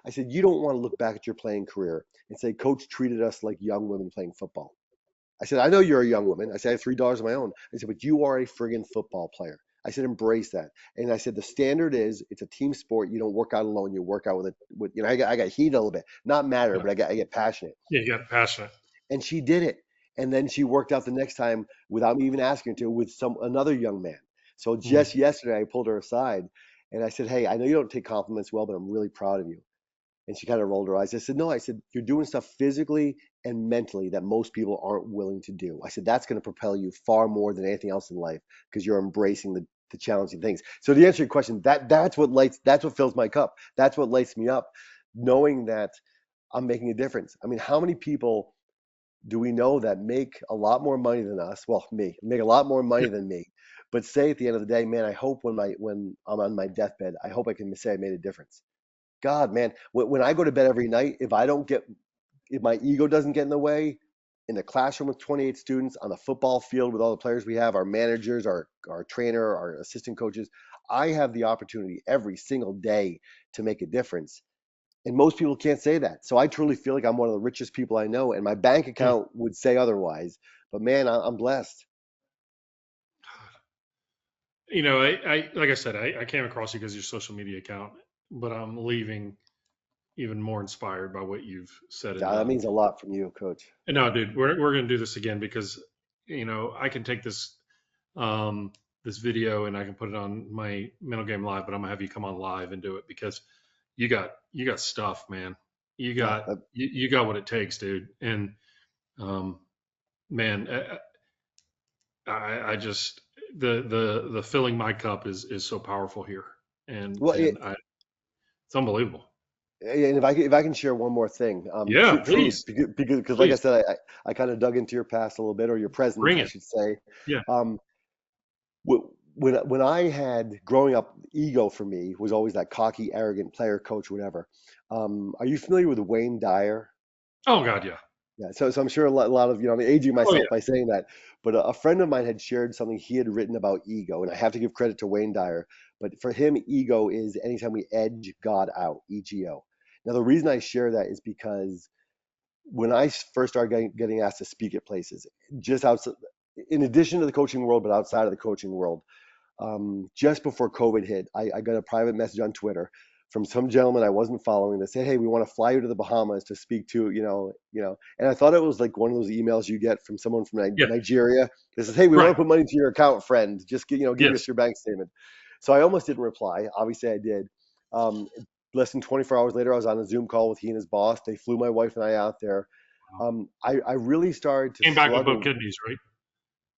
S1: I said, you don't want to look back at your playing career and say, coach treated us like young women playing football. I said, I know you're a young woman. I said, I have $3 of my own. I said, but you are a friggin' football player. I said, embrace that. And I said, the standard is it's a team sport. You don't work out alone. You work out with I got heat a little bit, not matter,
S2: Yeah.
S1: but I get passionate.
S2: Yeah. You got passionate.
S1: And she did it. And then she worked out the next time without me even asking her to with another young man. So
S2: Mm.
S1: just yesterday, I pulled her aside and I said, hey, I know you don't take compliments well, but I'm really proud of you. And she kind of rolled her eyes. I said, no, I said, you're doing stuff physically and mentally that most people aren't willing to do. I said, that's going to propel you far more than anything else in life because you're embracing the challenging things. So to answer your question, that's what fills my cup. That's what lights me up, knowing that I'm making a difference. I mean, how many people do we know that make a lot more money than us? Well, me make a lot more money
S2: Yeah.
S1: than me, but say at the end of the day, man, I hope when I'm on my deathbed, I hope I can say I made a difference. God, man, when I go to bed every night, if my ego doesn't get in the way, in the classroom with 28 students, on the football field with all the players we have, our managers, our trainer, our assistant coaches, I have the opportunity every single day to make a difference. And most people can't say that. So I truly feel like I'm one of the richest people I know, and my bank
S2: Yeah.
S1: account would say otherwise. But man, I'm blessed.
S2: I like I said, I came across you because of your social media account, but I'm leaving even more inspired by what you've said and
S1: Yeah, that
S2: done.
S1: means a lot from you, Coach.
S2: And no, dude, we're gonna do this again because I can take um this video and I can put it on my mental game live, but I'm gonna have you come on live and do it because you got stuff, man.
S1: Yeah,
S2: you got what it takes, dude. And um, man, I just the filling my cup is so powerful here, and
S1: well,
S2: it's unbelievable.
S1: and if I can share one more thing,
S2: Yeah,
S1: truly,
S2: please,
S1: because like I
S2: please
S1: said, I kind of dug into your past a little bit, or your present,
S2: bring
S1: I
S2: it.
S1: should say.
S2: Yeah,
S1: Um, when I had growing up, ego for me was always that cocky, arrogant player, coach, whatever. Are you familiar with Wayne Dyer?
S2: oh God, yeah,
S1: Yeah, so I'm sure a lot of, I'm aging
S2: oh
S1: myself
S2: yeah,
S1: by saying that, but a friend of mine had shared something he had written about ego, and I have to give credit to Wayne Dyer. But for him, ego is anytime we edge God out, EGO. Now, the reason I share that is because when I first started getting asked to speak at places, just outside, in addition to the coaching world, but outside of the coaching world, just before COVID hit, I got a private message on Twitter from some gentleman I wasn't following that said, "Hey, we want to fly you to the Bahamas to speak to, And I thought it was like one of those emails you get from someone from
S2: yeah,
S1: Nigeria. This is, "Hey, we want
S2: right,
S1: to put money to your account, friend. Just give us
S2: yes.
S1: your bank statement." So I almost didn't reply. Obviously, I did. Um, Less than 24 hours later, I was on a Zoom call with he and his boss. They flew my wife and I out there.
S2: Wow.
S1: I really started to
S2: Came back with both
S1: struggle.
S2: kidneys, right?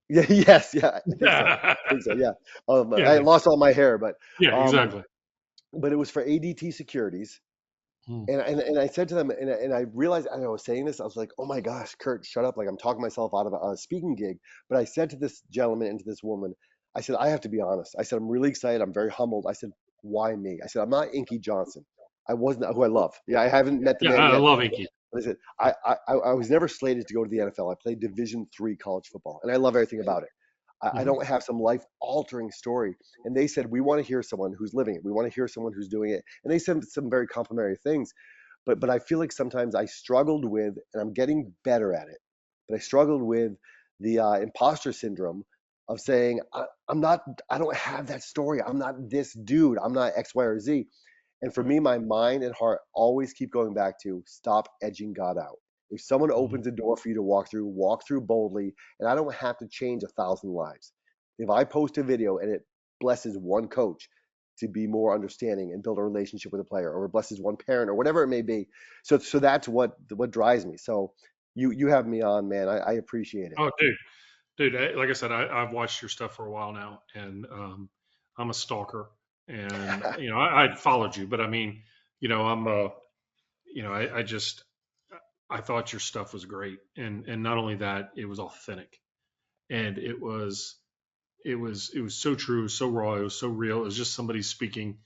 S1: Yeah, yes, yeah, I think so.
S2: Yeah,
S1: I think so. Yeah. I
S2: yeah,
S1: lost all my hair, but
S2: yeah,
S1: um,
S2: exactly.
S1: but it was for ADT Securities,
S2: Hmm.
S1: and I said to them, and I realized as I was saying this, I was like, oh my gosh, Kurt, shut up! Like I'm talking myself out of a speaking gig. But I said to this gentleman and to this woman, I said, I have to be honest. I said, I'm really excited. I'm very humbled. I said, why me? I said, I'm not Inky Johnson. I wasn't who I love. Yeah, I haven't met the
S2: Yeah,
S1: man
S2: I
S1: yet.
S2: love Inky.
S1: But I said, I was never slated to go to the NFL. I played Division III college football, and I love everything about it. I
S2: Hmm.
S1: don't have some life altering story. And they said, we want to hear someone who's living it. We want to hear someone who's doing it. And they said some very complimentary things. But I feel like sometimes I struggled with, and I'm getting better at it, but I struggled with the imposter syndrome of saying, I'm not, I don't have that story. I'm not this dude. I'm not X, Y, or Z. And for
S2: Right.
S1: me, my mind and heart always keep going back to stop edging God out. If someone
S2: Hmm.
S1: opens a door for you to walk through boldly, and I don't have to change 1,000 lives. If I post a video and it blesses one coach to be more understanding and build a relationship with a player, or it blesses one parent, or whatever it may be, so that's what drives me. So you have me on, man. I appreciate it.
S2: Oh, dude, like I said, I've watched your stuff for a while now, and I'm a stalker, and I followed you, but I mean, I'm I just I thought your stuff was great, and not only that, it was authentic, and it was so true, it was so raw, it was so real. It was just somebody speaking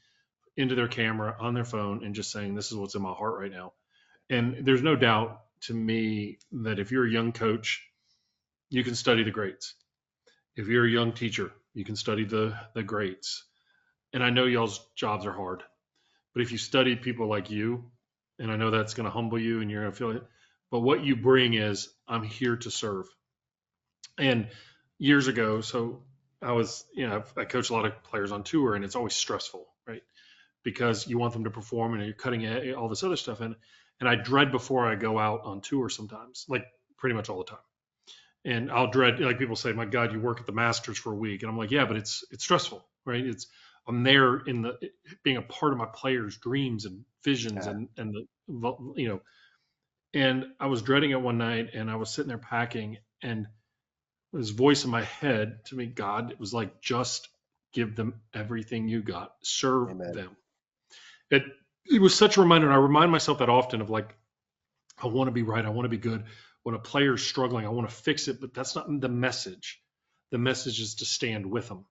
S2: into their camera on their phone and just saying, "This is what's in my heart right now." And there's no doubt to me that if you're a young coach, you can study the greats. If you're a young teacher, you can study the greats. And I know y'all's jobs are hard, but if you study people like you, and I know that's going to humble you and you're going to feel it, but what you bring is, I'm here to serve. And years ago, so I coach a lot of players on tour, and it's always stressful, right? Because you want them to perform and you're cutting all this other stuff in. And I dread before I go out on tour sometimes, like pretty much all the time. And I'll dread, like people say, my God, you work at the Masters for a week. And I'm like, yeah, but it's stressful, right? I'm there in the being a part of my players' dreams and visions
S1: Yeah,
S2: and and I was dreading it one night and I was sitting there packing and this voice in my head to me, God, it was like, just give them everything you got, serve
S1: amen,
S2: them. It it was such a reminder. And I remind myself that often of like, I want to be right, I want to be good. When a player's struggling, I want to fix it, but that's not the message. The message is to stand with them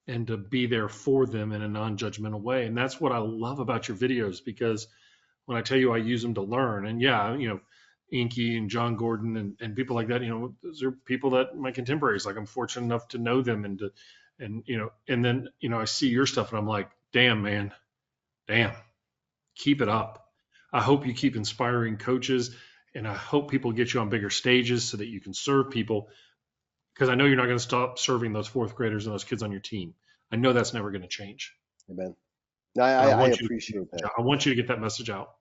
S2: and to be there for them in a non-judgmental way. And that's what I love about your videos, because when I tell you I use them to learn, and yeah, Inky and John Gordon and people like that, those are people that my contemporaries, like I'm fortunate enough to know them and then, I see your stuff and I'm like, damn, man, damn, keep it up. I hope you keep inspiring coaches, and I hope people get you on bigger stages so that you can serve people, because I know you're not going to stop serving those fourth graders and those kids on your team. I know that's never going to change,
S1: amen. I,
S2: but
S1: I,
S2: I
S1: I
S2: want you to get the
S1: appreciate
S2: message
S1: that.
S2: out. I want you to get that message out.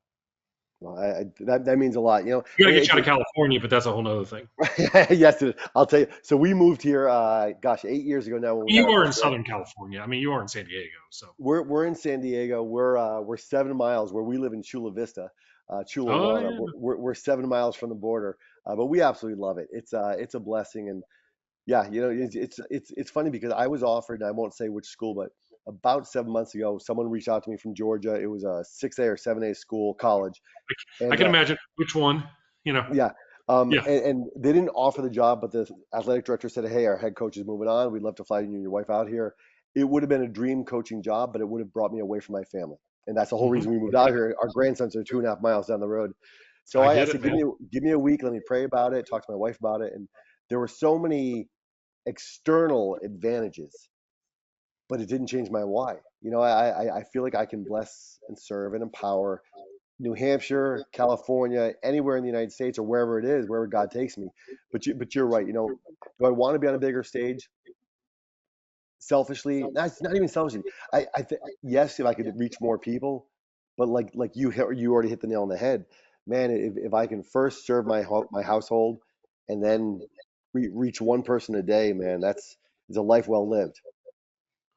S1: Well, that means a lot.
S2: You got to
S1: And
S2: get you out of California, but that's a whole nother thing.
S1: yes, I'll tell you. So we moved here, gosh, 8 years ago now when we had
S2: You
S1: our
S2: are in
S1: first.
S2: Southern California. I mean, you are in San Diego, so
S1: We're in San Diego. We're 7 miles where we live in Chula Vista. Chula
S2: Oh
S1: Wana.
S2: yeah.
S1: We're 7 miles from the border, but we absolutely love it. It's a blessing, and yeah, it's funny because I was offered, and I won't say which school, but about 7 months ago, someone reached out to me from Georgia. It was a 6A or 7A school, college,
S2: I
S1: and
S2: can imagine which one. You know.
S1: yeah,
S2: Yeah.
S1: and they didn't offer the job, but the athletic director said, "Hey, our head coach is moving on. We'd love to fly you and your wife out here." It would have been a dream coaching job, but it would have brought me away from my family, and that's the whole
S2: Hmm.
S1: reason we moved out here. Our grandsons are 2.5 miles down the road, so
S2: I
S1: I
S2: get it,
S1: said, "Give
S2: man.
S1: me a week. Let me pray about it. Talk to my wife about it." And there were so many external advantages, but it didn't change my why. I feel like I can bless and serve and empower New Hampshire, California, anywhere in the United States or wherever it is, wherever God takes me. But you're right. Do I want to be on a bigger stage? Selfishly, that's not even selfishly. Yes, if I could reach more people, but like you already hit the nail on the head, man. If I can first serve my household, and then reach one person a day, man, that's is a life well lived.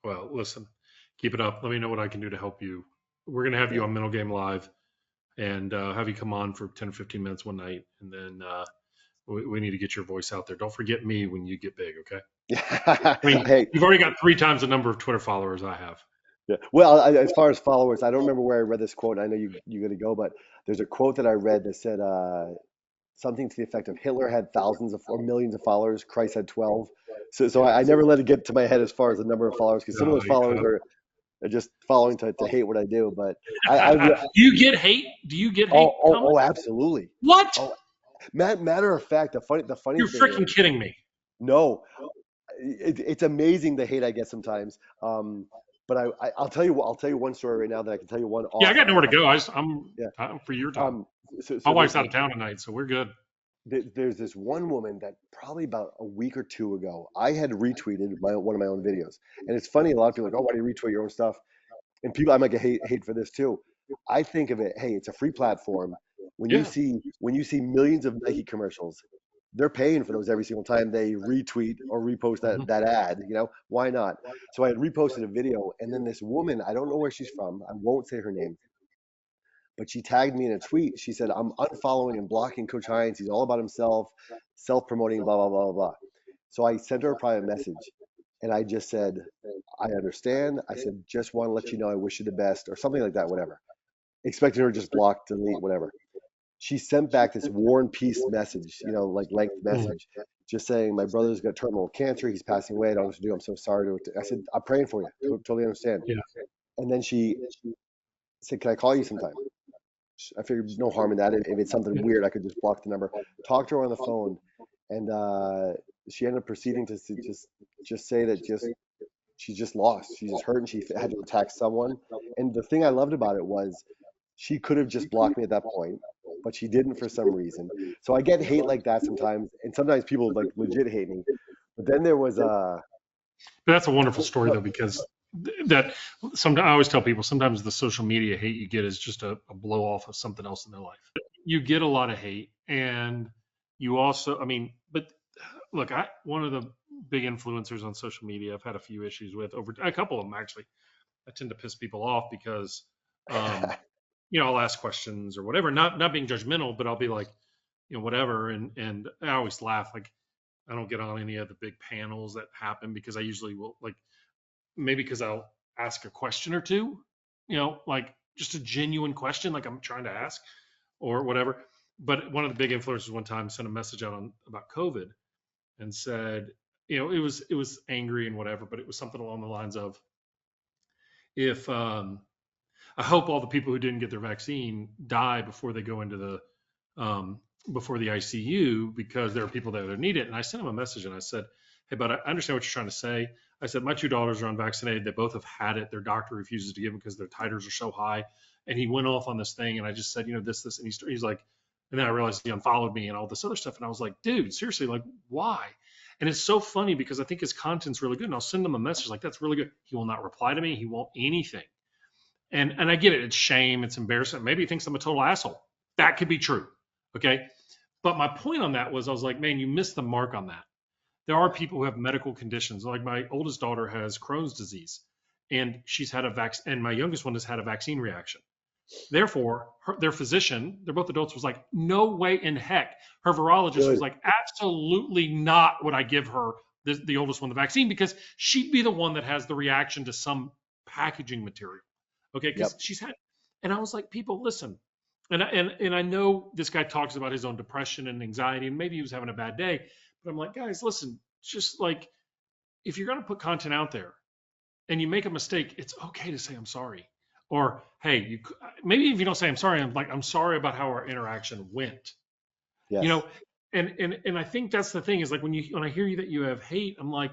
S2: Well, listen, keep it up. Let me know what I can do to help you. We're gonna have you
S1: Yeah.
S2: on Mental Game Live and have you come on for 10 or 15 minutes one night, and then we need to get your voice out there. Don't forget me when you get big, okay? I mean,
S1: Hey,
S2: you've already got 3 times the number of Twitter followers I have.
S1: yeah. Well, as far as followers, I don't remember where I read this quote. I know you're going to go, but there's a quote that I read that said something to the effect of Hitler had thousands of or millions of followers, Christ had 12. So
S2: Yeah.
S1: I never let it get to my head as far as the number of followers, because some of
S2: No,
S1: those followers are just following to hate what I do. But
S2: do you get hate? Do you get hate comments?
S1: absolutely.
S2: What?
S1: Oh, matter of fact, the funny
S2: You're
S1: thing
S2: freaking
S1: is,
S2: kidding me.
S1: no, it's amazing the hate I get sometimes. But I'll tell you one story right now that I can tell you one
S2: Yeah, I
S1: off.
S2: got nowhere to go.
S1: Yeah.
S2: I'm for your time.
S1: Um. So
S2: My
S1: so
S2: wife's out of town tonight, so we're good.
S1: there's this one woman that probably about a week or two ago I had retweeted one of my own videos, and it's funny. A lot of people are like, oh, why do you retweet your own stuff? And people, I might get hate for this too. I think of it, hey, it's a free platform.
S2: Yeah.
S1: When you see millions of Nike commercials, they're paying for those every single time they retweet or repost
S2: Hmm.
S1: that ad. Why not? So I had reposted a video, and then this woman, I don't know where she's from. I won't say her name, but she tagged me in a tweet. She said, "I'm unfollowing and blocking Coach Hines. He's all about himself, self-promoting, blah blah blah blah blah." So I sent her a private message, and I just said, "I understand." I said, "Just want to let you know I wish you the best," or something like that, whatever. Expecting her to just block, delete, whatever. She sent back this war and peace message, like length
S2: Mm.
S1: message, just saying, "My brother's got terminal cancer. He's passing away. I don't know what to do. I'm so sorry." I said, "I'm praying for you. Totally understand."
S2: Yeah.
S1: And then she said, "Can I call you sometime?" I figured no harm in that. If it's something
S2: Yeah.
S1: weird, I could just block the number. Talked to her on the phone, and she ended up proceeding to just say that she's just lost. She's just hurt, and she had to attack someone. And the thing I loved about it was she could have just blocked me at that point, but she didn't for some reason. So I get hate like that sometimes, and sometimes people like legit hate me. But then there was
S2: But that's a wonderful story though, because that sometimes I always tell people sometimes the social media hate you get is just a blow off of something else in their life. You get a lot of hate, and you also, I mean, but look, one of the big influencers on social media I've had a few issues with over a couple of them actually. I tend to piss people off because, um, I'll ask questions or whatever, not being judgmental, but I'll be like, whatever, and I always laugh like I don't get on any of the big panels that happen because I usually will like maybe because I'll ask a question or two, like just a genuine question like I'm trying to ask or whatever. But one of the big influencers one time sent a message out about COVID and said, it was angry and whatever, but it was something along the lines of if I hope all the people who didn't get their vaccine die before they go into before the ICU because there are people there that need it. And I sent him a message and I said, "Hey, but I understand what you're trying to say." I said, "My two daughters are unvaccinated. They both have had it. Their doctor refuses to give them because their titers are so high." And he went off on this thing, and I just said, this, and he's like, and then I realized he unfollowed me and all this other stuff, and I was like, "Dude, seriously, like, why?" And it's so funny because I think his content's really good, and I'll send him a message like, "That's really good." He will not reply to me. He won't anything. And I get it. It's shame. It's embarrassing. Maybe he thinks I'm a total asshole. That could be true. Okay. But my point on that was I was like, man, you missed the mark on that. There are people who have medical conditions. Like my oldest daughter has Crohn's disease and she's had and my youngest one has had a vaccine reaction. Therefore, their physician, they're both adults, was like, no way in heck. Her virologist was
S1: Good.
S2: like, absolutely not would I give her the oldest one the vaccine, because she'd be the one that has the reaction to some packaging material. Okay, because
S1: Yep.
S2: she's had, and I was like, people, listen. And I know this guy talks about his own depression and anxiety, and maybe he was having a bad day, but I'm like, guys, listen, just like, if you're going to put content out there and you make a mistake, it's okay to say I'm sorry. Or hey, maybe if you don't say I'm sorry, I'm like, I'm sorry about how our interaction went. You
S1: Yes.
S2: know, and I think that's the thing, is like, when I hear you that you have hate, I'm like,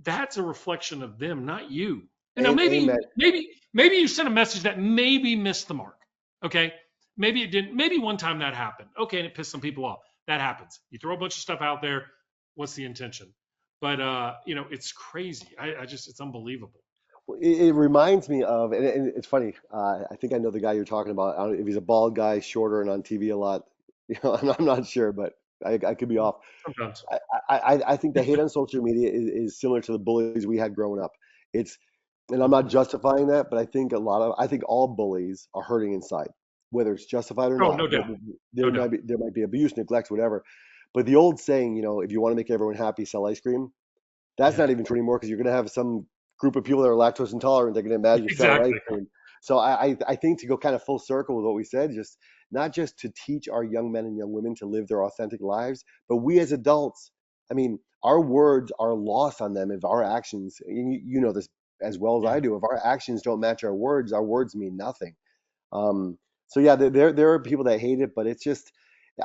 S2: that's a reflection of them, not you. And now
S1: Amen.
S2: maybe you sent a message that maybe missed the mark. Okay, maybe it didn't. Maybe one time that happened. Okay, and it pissed some people off. That happens. You throw a bunch of stuff out there. What's the intention? But it's crazy. I just, it's unbelievable.
S1: It reminds me of, and it's funny. I think I know the guy you're talking about. I don't, if he's a bald guy, shorter, and on TV a lot, I'm not sure, but I could be off.
S2: Sometimes.
S1: I think the hate on social media is similar to the bullies we had growing up. It's, and I'm not justifying that, but I think all bullies are hurting inside, whether it's justified or
S2: Oh,
S1: not.
S2: no doubt. No doubt.
S1: There might be abuse, neglect, whatever. But the old saying, if you want to make everyone happy, sell ice cream. That's
S2: Yeah.
S1: not even true anymore, because you're going to have some group of people that are lactose intolerant. They're going to imagine you're selling ice
S2: Exactly.
S1: cream. So I think, to go kind of full circle with what we said, just not just to teach our young men and young women to live their authentic lives, but we as adults, I mean, our words are lost on them if our actions, and you know this as well as
S2: Yeah.
S1: I do, if our actions don't match our words mean nothing. Um, so yeah, there are people that hate it, but it's just,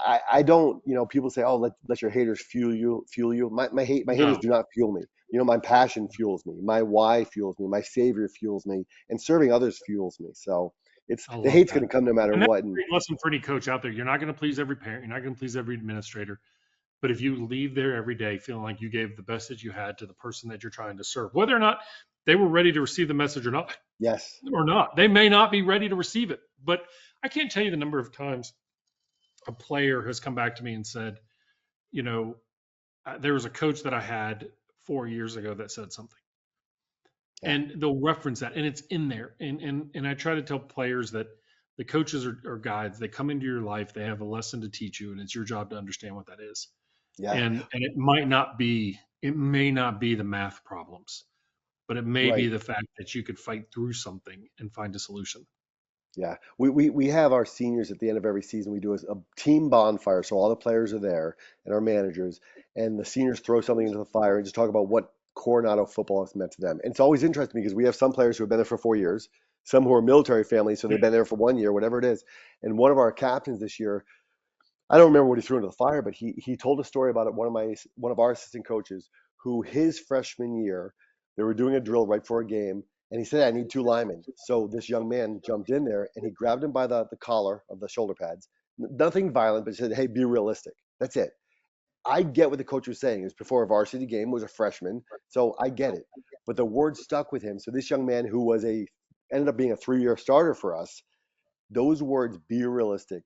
S1: I don't, people say, oh, let your haters fuel you. My haters
S2: No,
S1: do not fuel me. My passion fuels me. My why fuels me. My savior fuels me, and serving others fuels me. So
S2: I
S1: the
S2: love
S1: hate's going
S2: that.
S1: to come no matter
S2: And that's
S1: what.
S2: a
S1: And
S2: great lesson for any coach out there. You're not going to please every parent. You're not going to please every administrator. But if you leave there every day feeling like you gave the best that you had to the person that you're trying to serve, whether or not they were ready to receive the message
S1: yes,
S2: or not, they may not be ready to receive it. But I can't tell you the number of times a player has come back to me and said, you know, there was a coach that I had 4 years ago that said something,
S1: yeah,
S2: and they'll reference that, and it's in there. And I try to tell players that the coaches are guides. They come into your life, they have a lesson to teach you, and it's your job to understand what that is.
S1: yeah,
S2: And it may not be the math problems, but it may be
S1: right.
S2: the fact that you could fight through something and find a solution.
S1: Yeah, we have our seniors at the end of every season. We do a team bonfire, so all the players are there and our managers, and the seniors throw something into the fire and just talk about what Coronado football has meant to them. And it's always interesting because we have some players who have been there for 4 years, some who are military families, so they've been there for 1 year, whatever it is. And one of our captains this year, I don't remember what he threw into the fire, but he told a story about it. One of our assistant coaches, who his freshman year, they were doing a drill right for a game, and he said, "I need two linemen." So this young man jumped in there and he grabbed him by the collar of the shoulder pads. Nothing violent, but he said, "Hey, be realistic." That's it. I get what the coach was saying. It was before a varsity game, was a freshman, so I get it. But the word stuck with him. So this young man, who ended up being a 3 year starter for us, those words, "be realistic,"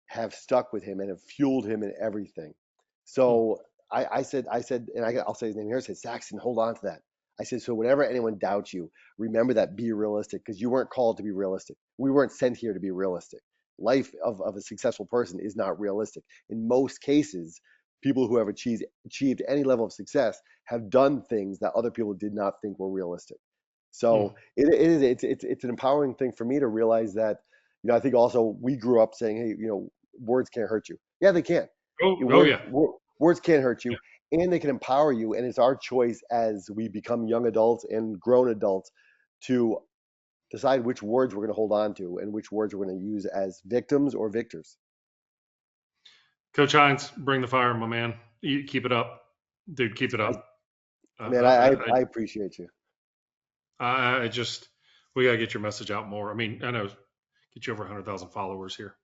S1: have stuck with him and have fueled him in everything.
S2: Hmm.
S1: So I said, and I'll say his name here. I said, Saxon, hold on to that. I said, so whenever anyone doubts you, remember that, be realistic, because you weren't called to be realistic. We weren't sent here to be realistic. Life of a successful person is not realistic. In most cases, people who have achieved any level of success have done things that other people did not think were realistic.
S2: Hmm.
S1: So it's an empowering thing for me to realize that, I think also we grew up saying, hey, words can't hurt you. Yeah, they can.
S2: Oh yeah.
S1: Words can't hurt
S2: Yeah.
S1: you, and they can empower you. And it's our choice as we become young adults and grown adults to decide which words we're going to hold on to and which words we're going to use as victims or victors.
S2: Coach Hines, bring the fire, my man. You keep it up, dude. Keep it
S1: I,
S2: up.
S1: man, I appreciate you.
S2: I just, we gotta get your message out more. I mean, I know, get you over 100,000 followers here.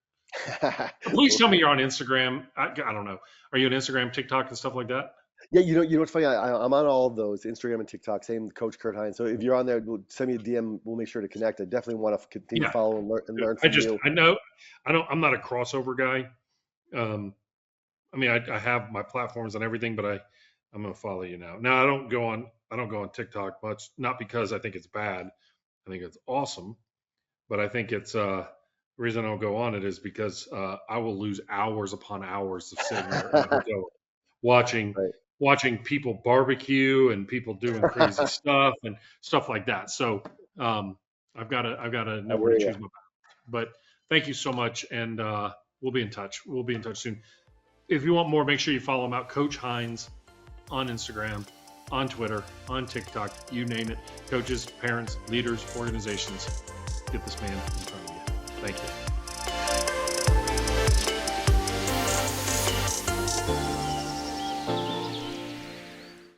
S2: Please
S1: Well,
S2: tell me you're on Instagram. I don't know. Are you on Instagram, TikTok, and stuff like that?
S1: yeah, what's funny? I'm on all of those, Instagram and TikTok. Same, Coach Kurt Hines. So if you're on there, send me a DM. We'll make sure to connect. I definitely want to continue to
S2: Yeah.
S1: follow and learn
S2: I
S1: from
S2: just,
S1: you.
S2: I know, I don't, I'm not a crossover guy. Um, I mean, I have my platforms and everything, but I'm gonna follow you now. Now I don't go on TikTok much, not because I think it's bad. I think it's awesome. but I think it's the reason I don't go on it is because I will lose hours upon hours of sitting there in the hotel watching
S1: Right.
S2: watching people barbecue and people doing crazy stuff and stuff like that. So I've got to
S1: I
S2: know where
S1: hear
S2: to
S1: you.
S2: choose my battles. But thank you so much, and we'll be in touch. We'll be in touch soon. If you want more, make sure you follow him out, Coach Hines, on Instagram, on Twitter, on TikTok, you name it. Coaches, parents, leaders, organizations, get this man in front of you. Thank you.